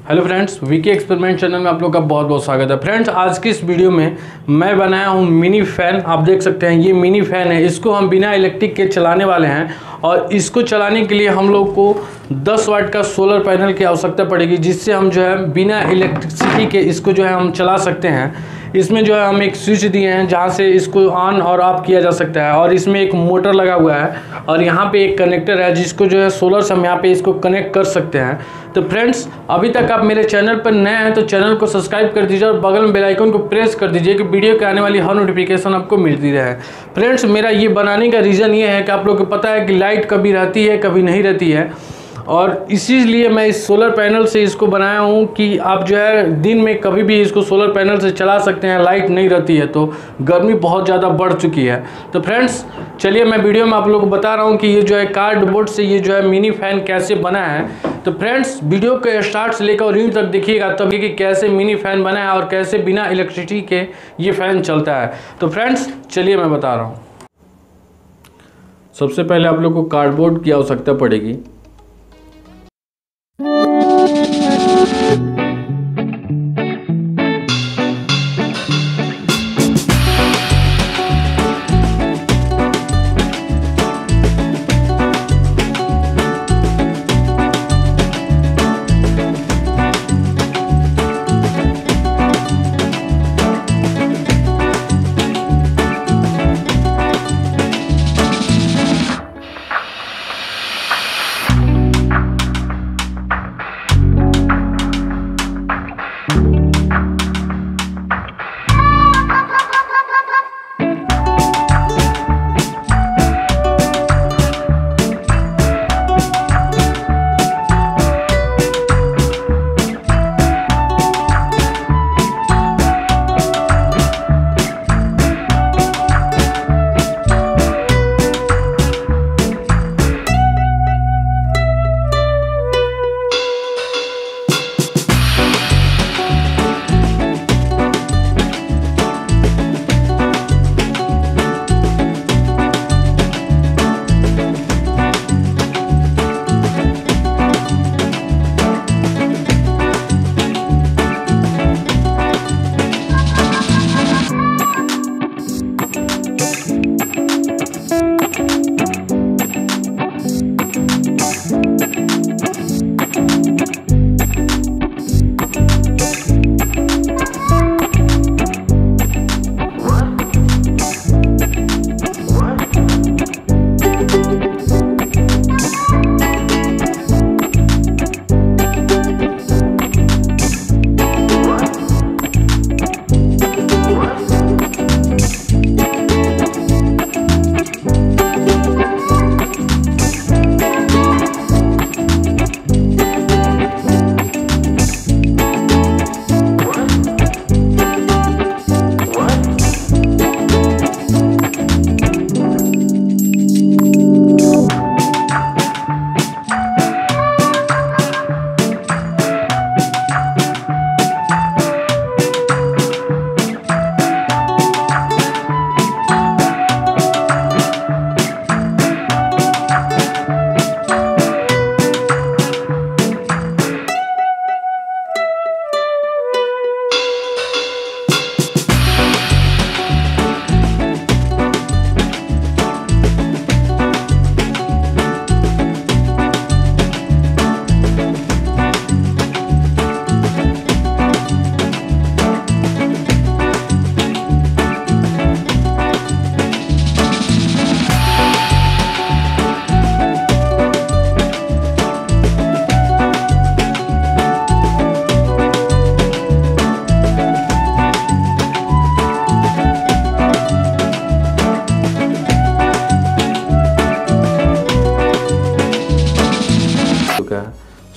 Hello friends, VK experiment channel में आप लोग का बहुत बहुत स्वागत है। फ्रेंड्स, आज की इस वीडियो में मैं बनाया हूँ मिनी फ़ैन। आप देख सकते हैं ये मिनी फ़ैन है। इसको हम बिना इलेक्ट्रिक के चलाने वाले हैं और इसको चलाने के लिए हम लोग को 10 वाट का सोलर पैनल की आवश्यकता पड़ेगी, जिससे हम जो है बिना इलेक्ट्रिसिटी के इसको जो है हम चला सकते हैं। इसमें जो है हम एक स्विच दिए हैं जहाँ से इसको ऑन और ऑफ किया जा सकता है, और इसमें एक मोटर लगा हुआ है और यहाँ पे एक कनेक्टर है जिसको जो है सोलर से हम यहाँ पे इसको कनेक्ट कर सकते हैं। तो फ्रेंड्स, अभी तक आप मेरे चैनल पर नए हैं तो चैनल को सब्सक्राइब कर दीजिए और बगल में बेल आइकन को प्रेस कर दीजिए कि वीडियो के आने वाली हर नोटिफिकेशन आपको मिलती रहे। फ्रेंड्स, मेरा ये बनाने का रीज़न ये है कि आप लोग को पता है कि लाइट कभी रहती है कभी नहीं रहती है, और इसीलिए मैं इस सोलर पैनल से इसको बनाया हूँ कि आप जो है दिन में कभी भी इसको सोलर पैनल से चला सकते हैं। लाइट नहीं रहती है तो गर्मी बहुत ज़्यादा बढ़ चुकी है। तो फ्रेंड्स, चलिए मैं वीडियो में आप लोगों को बता रहा हूँ कि ये जो है कार्डबोर्ड से ये जो है मिनी फ़ैन कैसे बना है। तो फ्रेंड्स, वीडियो के स्टार्ट से लेकर एंड तक देखिएगा तभी कि कैसे मिनी फ़ैन बना है और कैसे बिना इलेक्ट्रिसिटी के ये फ़ैन चलता है। तो फ्रेंड्स, चलिए मैं बता रहा हूँ। सबसे पहले आप लोग को कार्डबोर्ड की आवश्यकता पड़ेगी।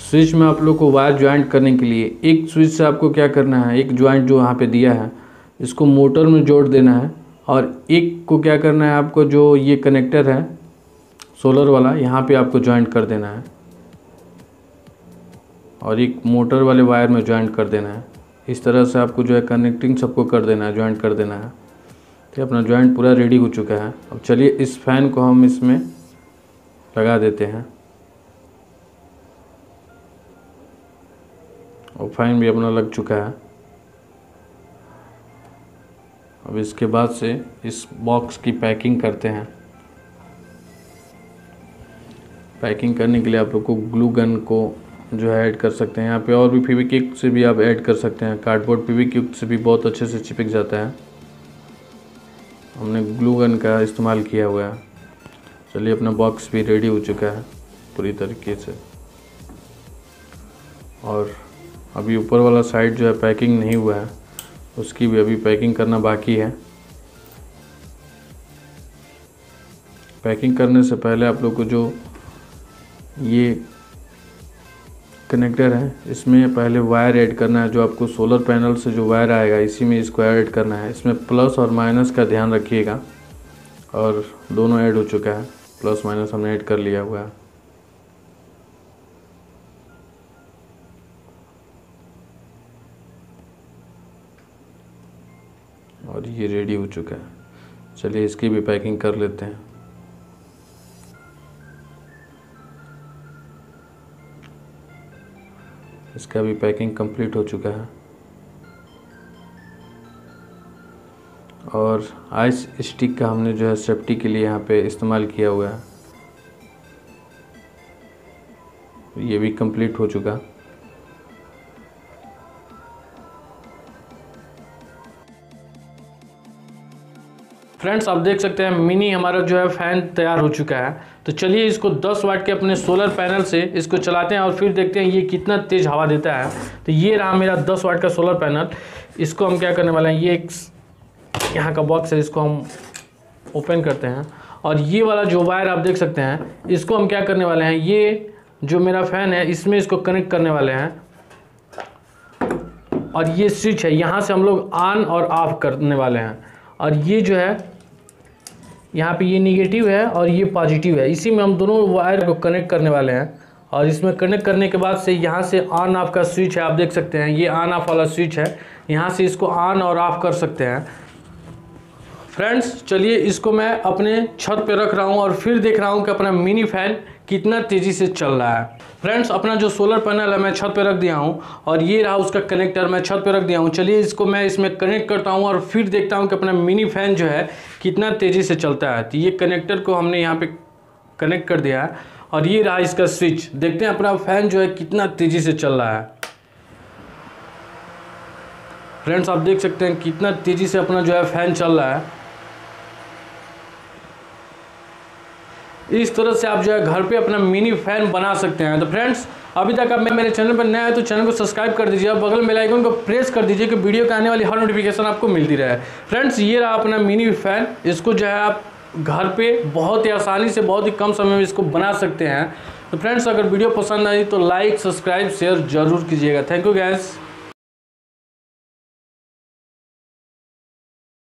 स्विच में आप लोग को वायर ज्वाइंट करने के लिए एक स्विच से आपको क्या करना है, एक ज्वाइंट जो यहाँ पे दिया है इसको मोटर में जोड़ देना है, और एक को क्या करना है आपको, जो ये कनेक्टर है सोलर वाला यहाँ पे आपको ज्वाइंट कर देना है और एक मोटर वाले वायर में ज्वाइंट कर देना है। इस तरह से आपको जो है कनेक्टिंग सबको कर देना है, ज्वाइंट कर देना है। तो अपना ज्वाइंट पूरा रेडी हो चुका है। अब चलिए इस फैन को हम इसमें लगा देते हैं और फैन भी अपना लग चुका है। अब इसके बाद से इस बॉक्स की पैकिंग करते हैं। पैकिंग करने के लिए आप लोग को ग्लू गन को जो है ऐड कर सकते हैं। यहाँ पे और भी फेविक्विक से भी आप ऐड कर सकते हैं। कार्डबोर्ड फेविक्विक से भी बहुत अच्छे से चिपक जाता है। हमने ग्लू गन का इस्तेमाल किया हुआ है। चलिए, अपना बॉक्स भी रेडी हो चुका है पूरी तरीके से। और अभी ऊपर वाला साइड जो है पैकिंग नहीं हुआ है, उसकी भी अभी पैकिंग करना बाकी है। पैकिंग करने से पहले आप लोग को जो ये कनेक्टर है, इसमें पहले वायर ऐड करना है। जो आपको सोलर पैनल से जो वायर आएगा, इसी में इसको ऐड करना है। इसमें प्लस और माइनस का ध्यान रखिएगा। और दोनों ऐड हो चुका है, प्लस माइनस हमने ऐड कर लिया हुआ है। और ये रेडी हो चुका है। चलिए, इसकी भी पैकिंग कर लेते हैं। इसका भी पैकिंग कंप्लीट हो चुका है। और आइस स्टिक का हमने जो है सेफ्टी के लिए यहाँ पे इस्तेमाल किया हुआ है। ये भी कंप्लीट हो चुका। फ्रेंड्स, आप देख सकते हैं मिनी हमारा जो है फ़ैन तैयार हो चुका है। तो चलिए, इसको 10 वाट के अपने सोलर पैनल से इसको चलाते हैं और फिर देखते हैं ये कितना तेज़ हवा देता है। तो ये रहा मेरा 10 वाट का सोलर पैनल। इसको हम क्या करने वाले हैं, ये एक यहाँ का बॉक्स है, इसको हम ओपन करते हैं। और ये वाला जो वायर आप देख सकते हैं, इसको हम क्या करने वाले हैं, ये जो मेरा फ़ैन है इसमें इसको कनेक्ट करने वाले हैं। और ये स्विच है, यहाँ से हम लोग ऑन और ऑफ करने वाले हैं। और ये जो है यहाँ पे ये निगेटिव है और ये पॉजिटिव है, इसी में हम दोनों वायर को कनेक्ट करने वाले हैं। और इसमें कनेक्ट करने के बाद से यहाँ से ऑन ऑफ का स्विच है, आप देख सकते हैं ये ऑन ऑफ वाला स्विच है। यहाँ से इसको ऑन और ऑफ कर सकते हैं। फ्रेंड्स, चलिए इसको मैं अपने छत पे रख रहा हूँ और फिर देख रहा हूँ कि अपना मिनी फ़ैन कितना तेज़ी से चल रहा है। फ्रेंड्स, अपना जो सोलर पैनल है मैं छत पे रख दिया हूँ और ये रहा उसका कनेक्टर, मैं छत पे रख दिया हूँ। चलिए इसको मैं इसमें कनेक्ट करता हूँ और फिर देखता हूँ कि अपना मिनी फ़ैन जो है कितना तेज़ी से चलता है। तो ये कनेक्टर को हमने यहाँ पे कनेक्ट कर दिया है और ये रहा इसका स्विच। देखते हैं अपना फ़ैन जो है कितना तेज़ी से चल रहा है। फ्रेंड्स, आप देख सकते हैं कितना तेज़ी से अपना जो है फ़ैन चल रहा है। इस तरह से आप जो है घर पे अपना मिनी फ़ैन बना सकते हैं। तो फ्रेंड्स, अभी तक आप मेरे चैनल पर नए हैं तो चैनल को सब्सक्राइब कर दीजिए और बगल में बेल आइकन को प्रेस कर दीजिए कि वीडियो के आने वाली हर नोटिफिकेशन आपको मिलती रहे। फ्रेंड्स, ये रहा अपना मिनी फ़ैन। इसको जो है आप घर पे बहुत ही आसानी से, बहुत ही कम समय में इसको बना सकते हैं। तो फ्रेंड्स, अगर वीडियो पसंद आई तो लाइक, सब्सक्राइब, शेयर ज़रूर कीजिएगा। Thank you guys.